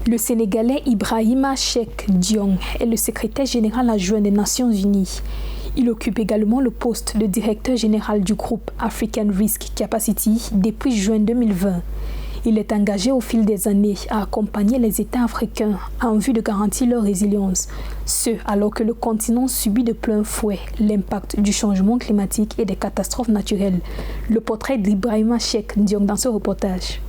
Le Sénégalais Ibrahima Cheikh Diong est le secrétaire général adjoint des Nations Unies. Il occupe également le poste de directeur général du groupe African Risk Capacity depuis juin 2020. Il est engagé au fil des années à accompagner les États africains en vue de garantir leur résilience, ce alors que le continent subit de plein fouet l'impact du changement climatique et des catastrophes naturelles. Le portrait d'Ibrahima Cheikh Diong dans ce reportage.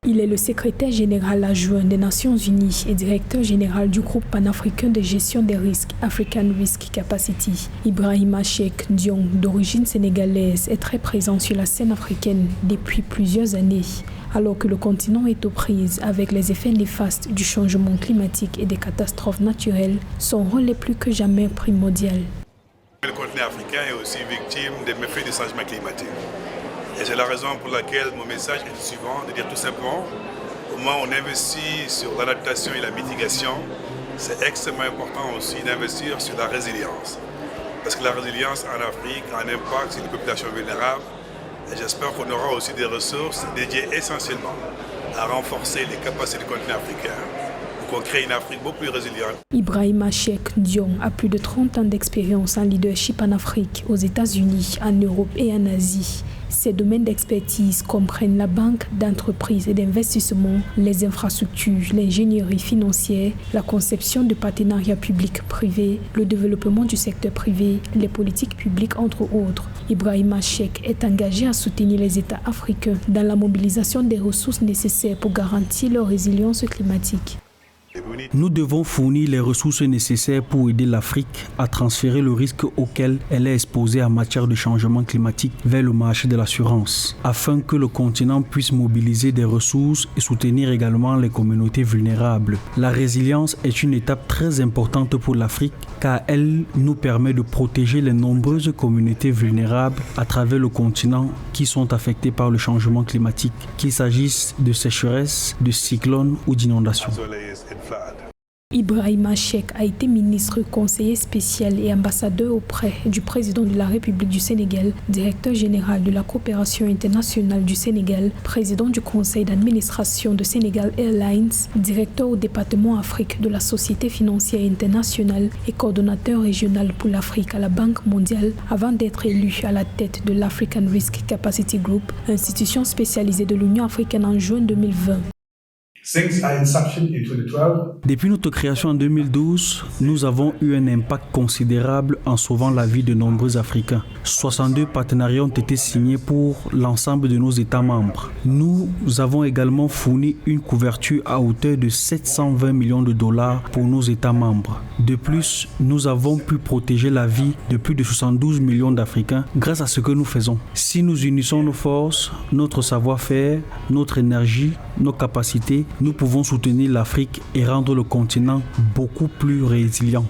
Il est le secrétaire général adjoint des Nations Unies et directeur général du groupe panafricain de gestion des risques African Risk Capacity. Ibrahima Cheikh Diong, d'origine sénégalaise, est très présent sur la scène africaine depuis plusieurs années. Alors que le continent est aux prises avec les effets néfastes du changement climatique et des catastrophes naturelles, son rôle est plus que jamais primordial. Le continent africain est aussi victime des méfaits du changement climatique. Et c'est la raison pour laquelle mon message est le suivant, de dire tout simplement, au moment où on investit sur l'adaptation et la mitigation, c'est extrêmement important aussi d'investir sur la résilience. Parce que la résilience en Afrique a un impact sur les populations vulnérables. Et j'espère qu'on aura aussi des ressources dédiées essentiellement à renforcer les capacités du continent africain pour qu'on crée une Afrique beaucoup plus résiliente. Ibrahima Cheikh Diong a plus de 30 ans d'expérience en leadership en Afrique, aux États-Unis, en Europe et en Asie. Ses domaines d'expertise comprennent la banque d'entreprise et d'investissement, les infrastructures, l'ingénierie financière, la conception de partenariats publics-privés, le développement du secteur privé, les politiques publiques entre autres. Ibrahima Cheikh est engagé à soutenir les États africains dans la mobilisation des ressources nécessaires pour garantir leur résilience climatique. Nous devons fournir les ressources nécessaires pour aider l'Afrique à transférer le risque auquel elle est exposée en matière de changement climatique vers le marché de l'assurance, afin que le continent puisse mobiliser des ressources et soutenir également les communautés vulnérables. La résilience est une étape très importante pour l'Afrique car elle nous permet de protéger les nombreuses communautés vulnérables à travers le continent qui sont affectées par le changement climatique, qu'il s'agisse de sécheresse, de cyclones ou d'inondations. Ibrahima Cheikh a été ministre, conseiller spécial et ambassadeur auprès du président de la République du Sénégal, directeur général de la coopération internationale du Sénégal, président du conseil d'administration de Sénégal Airlines, directeur au département Afrique de la Société financière internationale et coordonnateur régional pour l'Afrique à la Banque mondiale, avant d'être élu à la tête de l'African Risk Capacity Group, institution spécialisée de l'Union africaine en juin 2020. Depuis notre création en 2012, nous avons eu un impact considérable en sauvant la vie de nombreux Africains. 62 partenariats ont été signés pour l'ensemble de nos États membres. Nous avons également fourni une couverture à hauteur de 720 millions de dollars pour nos États membres. De plus, nous avons pu protéger la vie de plus de 72 millions d'Africains grâce à ce que nous faisons. Si nous unissons nos forces, notre savoir-faire, notre énergie, nos capacités, nous pouvons soutenir l'Afrique et rendre le continent beaucoup plus résilient.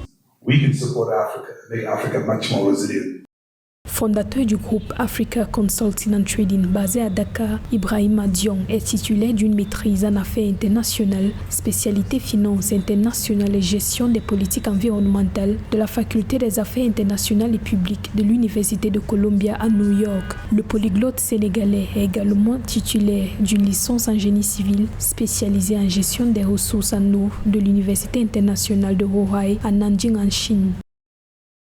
Fondateur du groupe Africa Consulting and Trading basé à Dakar, Ibrahima Diong est titulaire d'une maîtrise en affaires internationales, spécialité finance internationale et gestion des politiques environnementales de la faculté des affaires internationales et publiques de l'Université de Columbia à New York. Le polyglotte sénégalais est également titulaire d'une licence en génie civil spécialisée en gestion des ressources en eau de l'Université internationale de Hohhot à Nanjing en Chine.